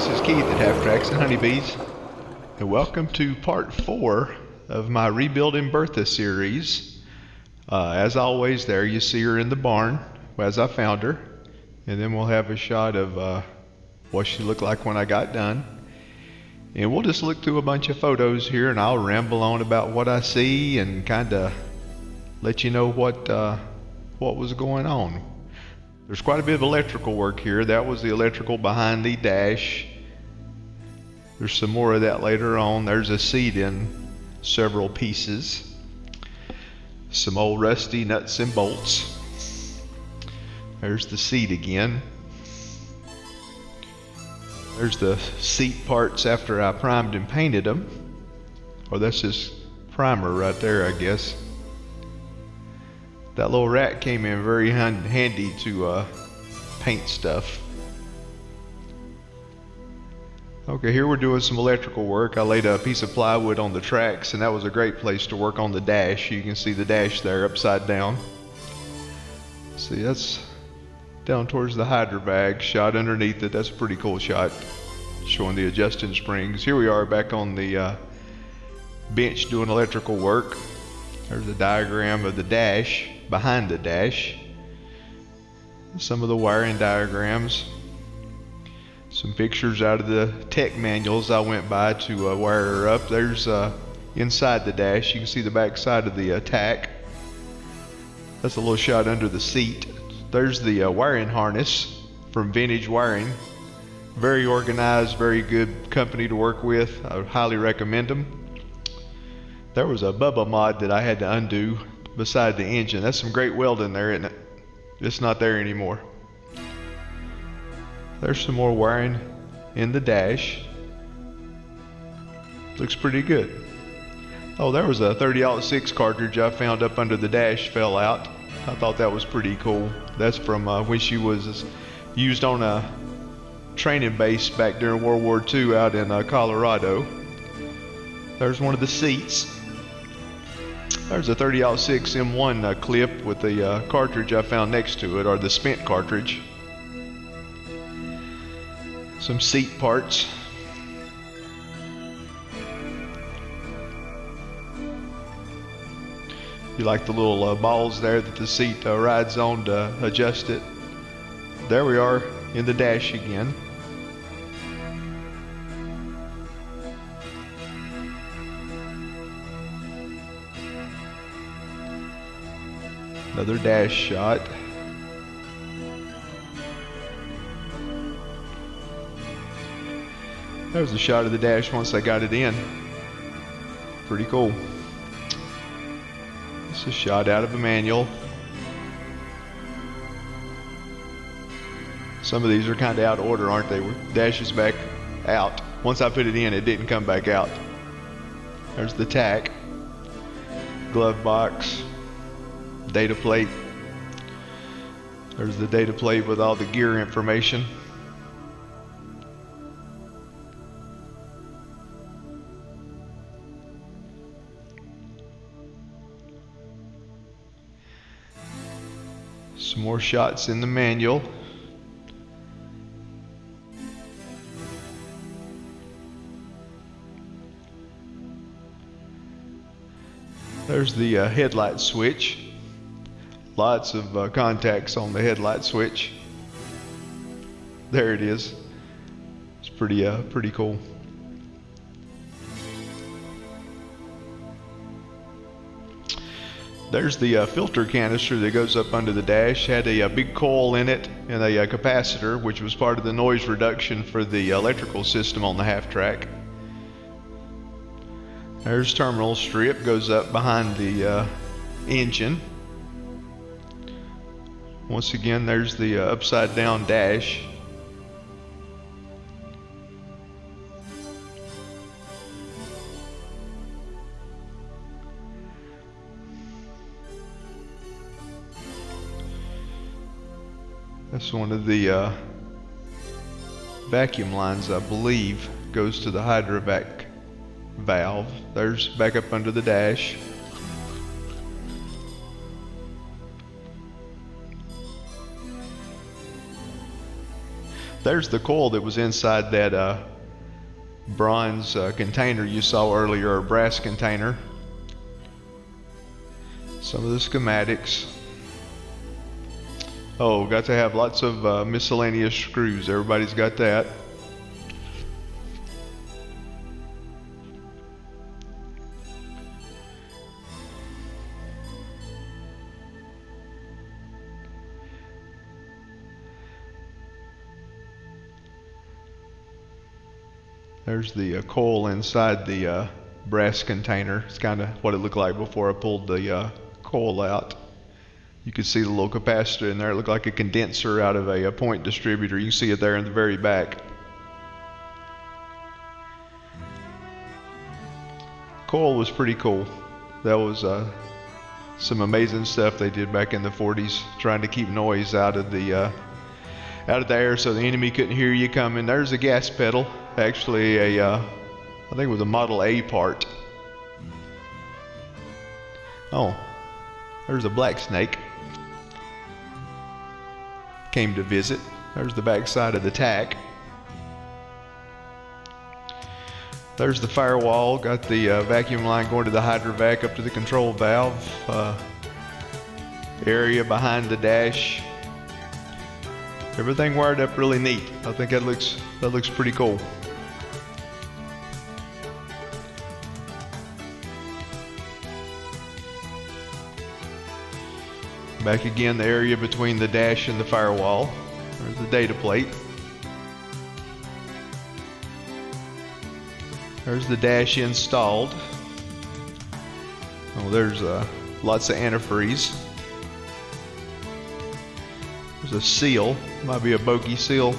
this is Keith at Half Tracks and Honeybees, and welcome to part 4 of my Rebuilding Bertha series. As always, there you see her in the barn as I found her, and then we'll have a shot of what she looked like when I got done. And we'll just look through a bunch of photos here, and I'll ramble on about what I see and kind of let you know what was going on. There's quite a bit of electrical work here. That was the electrical behind the dash. There's some more of that later on. There's a seat in several pieces. Some old rusty nuts and bolts. There's the seat again. There's the seat parts after I primed and painted them. Or that's just primer right there, I guess. That little rack came in very handy to paint stuff. Okay, here we're doing some electrical work. I laid a piece of plywood on the tracks, and that was a great place to work on the dash. You can see the dash there upside down. See, that's down towards the hydro bag, shot underneath it. That's a pretty cool shot, showing the adjusting springs. Here we are back on the bench doing electrical work. There's a diagram of the dash, behind the dash. Some of the wiring diagrams. Some pictures out of the tech manuals I went by to wire her up. There's inside the dash, you can see the back side of the tack. That's a little shot under the seat. There's the wiring harness from Vintage Wiring. Very organized, very good company to work with. I would highly recommend them. There was a Bubba mod that I had to undo beside the engine. That's some great welding there, isn't it? It's not there anymore. There's some more wiring in the dash. Looks pretty good. Oh, there was a 30-06 cartridge I found up under the dash, fell out. I thought that was pretty cool. That's from when she was used on a training base back during World War II out in Colorado. There's one of the seats. There's a 30-06 M1 clip with the cartridge I found next to it, or the spent cartridge. Some seat parts. You like the little balls there that the seat rides on to adjust it. There we are in the dash again. Another dash shot. There's a shot of the dash once I got it in. Pretty cool. It's a shot out of a manual. Some of these are kind of out of order, aren't they? Dash is back out. Once I put it in, it didn't come back out. There's the tack. Glove box. Data plate. There's the data plate with all the gear information. Some more shots in the manual. There's the headlight switch. Lots of contacts on the headlight switch. There it is. It's pretty cool. There's the filter canister that goes up under the dash. Had a big coil in it and a capacitor, which was part of the noise reduction for the electrical system on the half track. There's terminal strip, goes up behind the engine. Once again, there's the upside down dash. That's one of the vacuum lines, I believe, goes to the hydrovac valve. There's back up under the dash. There's the coil that was inside that bronze container you saw earlier, or brass container. Some of the schematics. Oh, got to have lots of miscellaneous screws. Everybody's got that. There's the coil inside the brass container. It's kind of what it looked like before I pulled the coil out. You can see the little capacitor in there. It looked like a condenser out of a point distributor. You can see it there in the very back. Coil was pretty cool. That was some amazing stuff they did back in the 40s, trying to keep noise out of the air so the enemy couldn't hear you coming. There's a gas pedal. Actually I think it was a Model A part. Oh, there's a black snake. Came to visit. There's the back side of the tack. There's the firewall. Got the vacuum line going to the hydrovac up to the control valve. Area behind the dash. Everything wired up really neat. I think that looks pretty cool. Back again, the area between the dash and the firewall. There's the data plate. There's the dash installed. Oh, there's lots of antifreeze. There's a seal. Might be a bogey seal.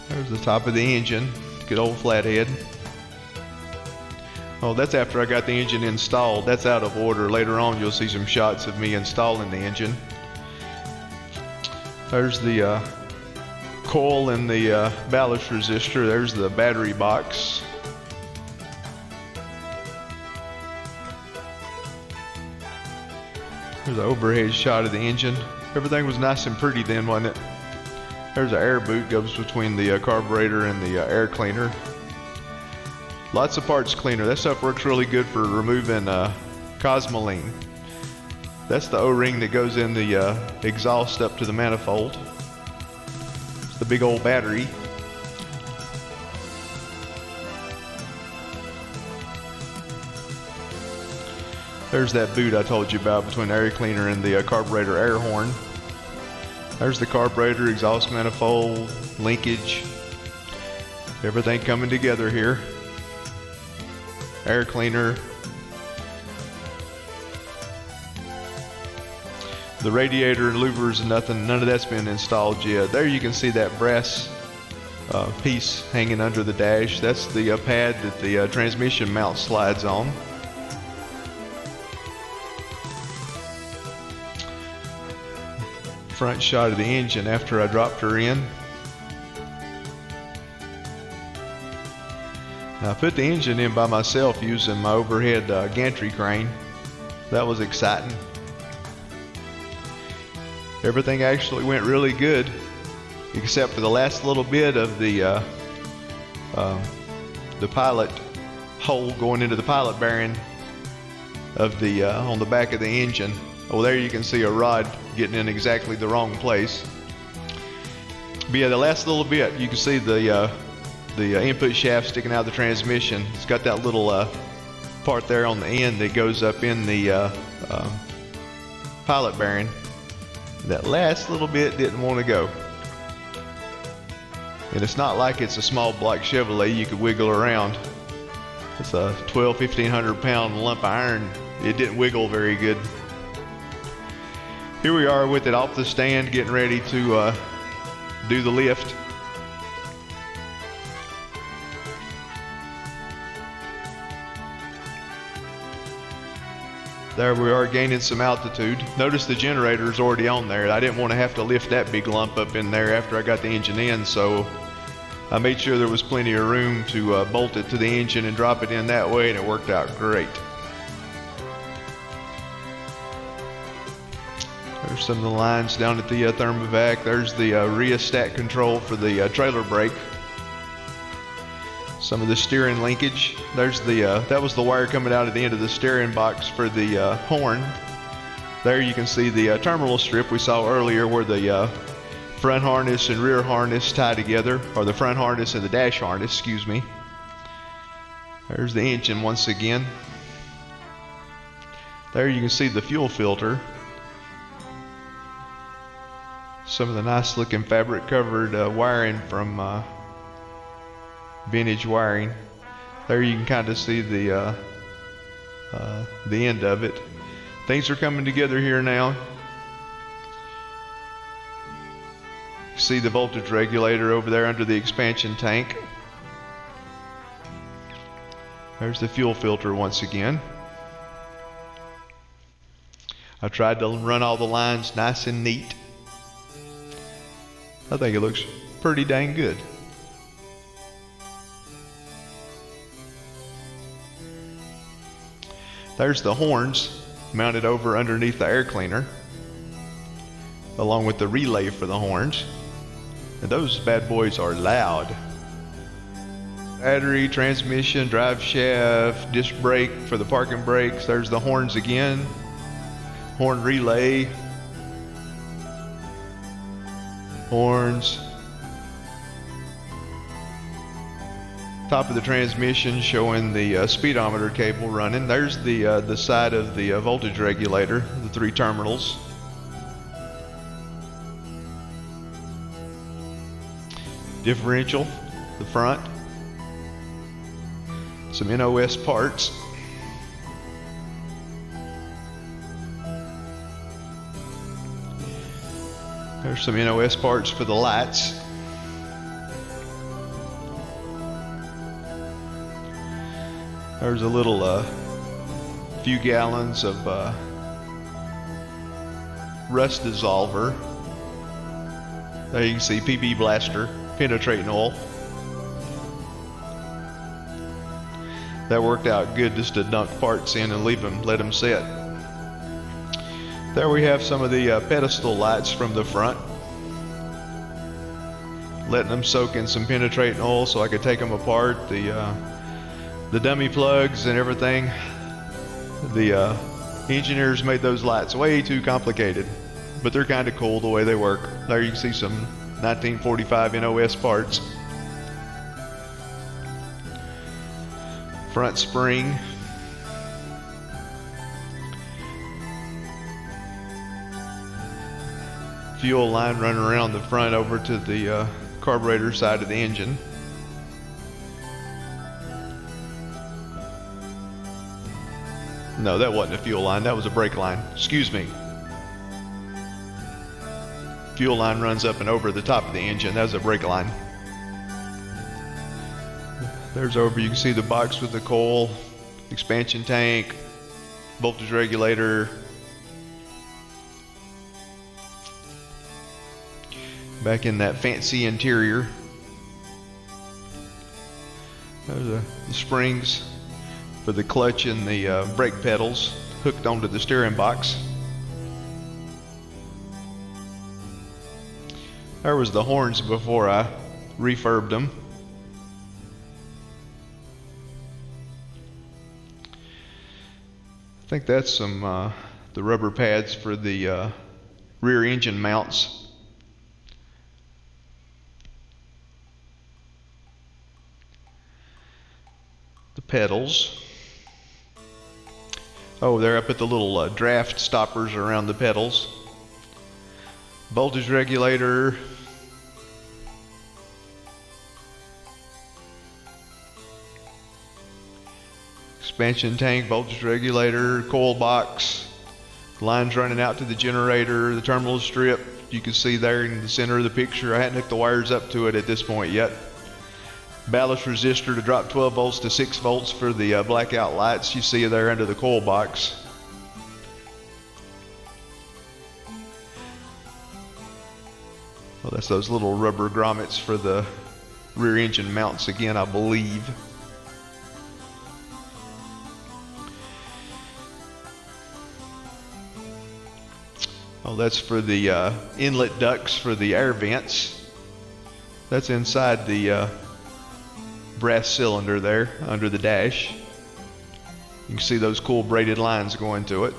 There's the top of the engine. Good old flathead. Oh, that's after I got the engine installed. That's out of order. Later on you'll see some shots of me installing the engine. There's the coil and the ballast resistor. There's the battery box. There's an overhead shot of the engine. Everything was nice and pretty then, wasn't it? There's an air boot, goes between the carburetor and the air cleaner. Lots of parts cleaner. That stuff works really good for removing cosmoline. That's the O-ring that goes in the exhaust up to the manifold. It's the big old battery. There's that boot I told you about between the air cleaner and the carburetor air horn. There's the carburetor, exhaust manifold, linkage. Everything coming together here. Air cleaner. The radiator and louvers and none of that's been installed yet. There you can see that brass piece hanging under the dash. That's the pad that the transmission mount slides on. Front shot of the engine after I dropped her in. I put the engine in by myself using my overhead gantry crane. That was exciting. Everything actually went really good, except for the last little bit of the pilot hole going into the pilot bearing of the on the back of the engine. Oh, there you can see a rod getting in exactly the wrong place. But yeah, the last little bit, you can see the input shaft sticking out of the transmission. It's got that little part there on the end that goes up in the pilot bearing. That last little bit didn't want to go. And it's not like it's a small block Chevrolet you could wiggle around. It's a 1,500 pound lump of iron. It didn't wiggle very good. Here we are with it off the stand, getting ready to do the lift. There we are, gaining some altitude. Notice the generator is already on there. I didn't want to have to lift that big lump up in there after I got the engine in, so I made sure there was plenty of room to bolt it to the engine and drop it in that way, and it worked out great. There's some of the lines down at the thermovac. There's the rheostat control for the trailer brake. Some of the steering linkage. There's the that was the wire coming out at the end of the steering box for the horn. There you can see the terminal strip we saw earlier where the front harness and rear harness tie together, or the front harness and the dash harness, excuse me. There's the engine once again. There you can see the fuel filter. Some of the nice looking fabric covered wiring from vintage wiring. There you can kind of see the end of it. Things are coming together here now. See the voltage regulator over there under the expansion tank. There's the fuel filter once again. I tried to run all the lines nice and neat. I think it looks pretty dang good. There's the horns mounted over underneath the air cleaner, along with the relay for the horns. And those bad boys are loud. Battery, transmission, drive shaft, disc brake for the parking brakes. There's the horns again. Horn relay. Horns. Top of the transmission showing the speedometer cable running. There's the side of the voltage regulator, the 3 terminals. Differential, the front. Some NOS parts. There's some NOS parts for the lights. There's a little few gallons of rust dissolver. There you can see PB blaster, penetrating oil. That worked out good just to dunk parts in and let them sit. There we have some of the pedestal lights from the front. Letting them soak in some penetrating oil so I could take them apart. The dummy plugs and everything. The engineers made those lights way too complicated, but they're kind of cool the way they work. There you can see some 1945 NOS parts. Front spring. Fuel line running around the front over to the carburetor side of the engine. No, that wasn't a fuel line, that was a brake line. Excuse me. Fuel line runs up and over the top of the engine. That was a brake line. There's over, you can see the box with the coil, expansion tank, voltage regulator. Back in that fancy interior. There's the springs for the clutch and the brake pedals hooked onto the steering box. There was the horns before I refurbed them. I think that's some the rubber pads for the rear engine mounts. The pedals. Oh, there I put the little draft stoppers around the pedals. Voltage regulator. Expansion tank, voltage regulator, coil box. Lines running out to the generator, the terminal strip. You can see there in the center of the picture. I hadn't hooked the wires up to it at this point yet. Ballast resistor to drop 12 volts to 6 volts for the blackout lights you see there under the coil box. Well, that's those little rubber grommets for the rear engine mounts again, I believe. Oh, that's for the inlet ducts for the air vents. That's inside the brass cylinder there under the dash. You can see those cool braided lines going to it.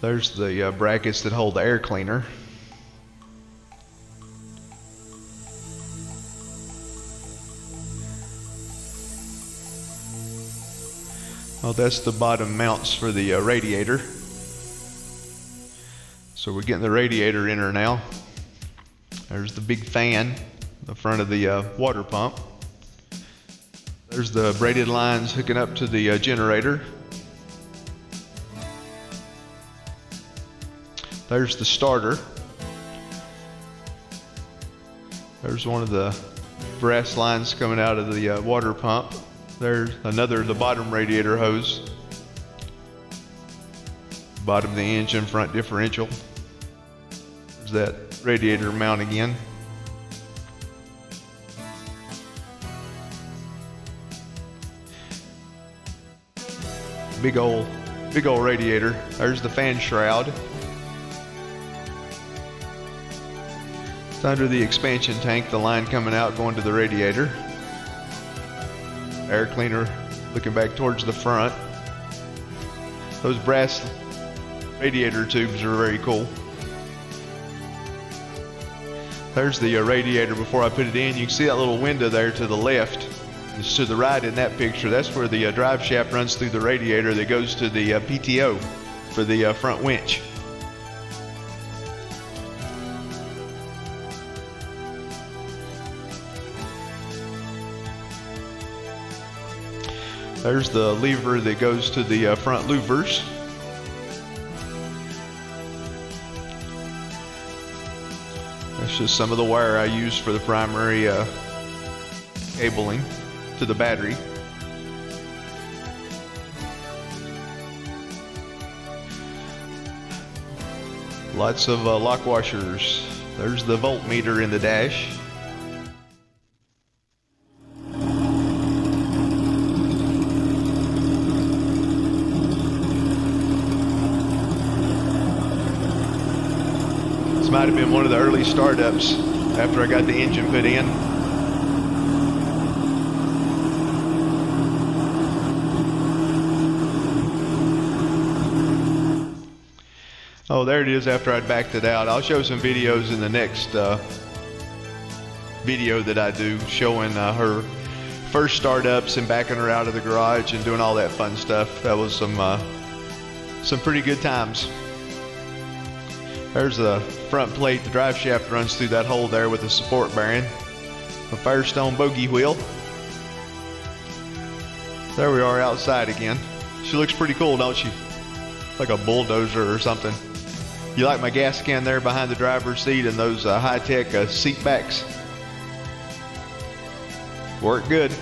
There's the brackets that hold the air cleaner. Oh, that's the bottom mounts for the radiator. So we're getting the radiator in her now. There's the big fan, the front of the water pump. There's the braided lines hooking up to the generator. There's the starter. There's one of the brass lines coming out of the water pump. There's the bottom radiator hose. Bottom of the engine, front differential. There's that radiator mount again. Big old radiator. There's the fan shroud. It's under the expansion tank, the line coming out going to the radiator. Air cleaner looking back towards the front. Those brass radiator tubes are very cool. There's the radiator before I put it in. You can see that little window there to the left. It's to the right in that picture. That's where the drive shaft runs through the radiator that goes to the PTO for the front winch. There's the lever that goes to the front louvers. That's just some of the wire I use for the primary cabling to the battery. Lots of lock washers. There's the voltmeter in the dash. This might have been one of the early startups after I got the engine put in. Oh, there it is after I'd backed it out. I'll show some videos in the next video that I do showing her first startups and backing her out of the garage and doing all that fun stuff. That was some pretty good times. There's the front plate. The drive shaft runs through that hole there with a support bearing. A Firestone bogey wheel. There we are outside again. She looks pretty cool, don't she? Like a bulldozer or something. You like my gas can there behind the driver's seat and those high-tech seat backs? Work good.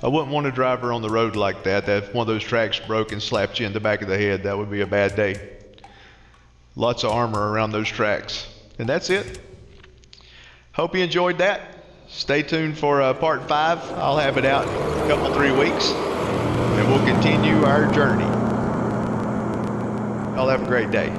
I wouldn't want to drive her on the road like that. If one of those tracks broke and slapped you in the back of the head, that would be a bad day. Lots of armor around those tracks. And that's it. Hope you enjoyed that. Stay tuned for part 5. I'll have it out in a couple, 3 weeks. And we'll continue our journey. Y'all have a great day.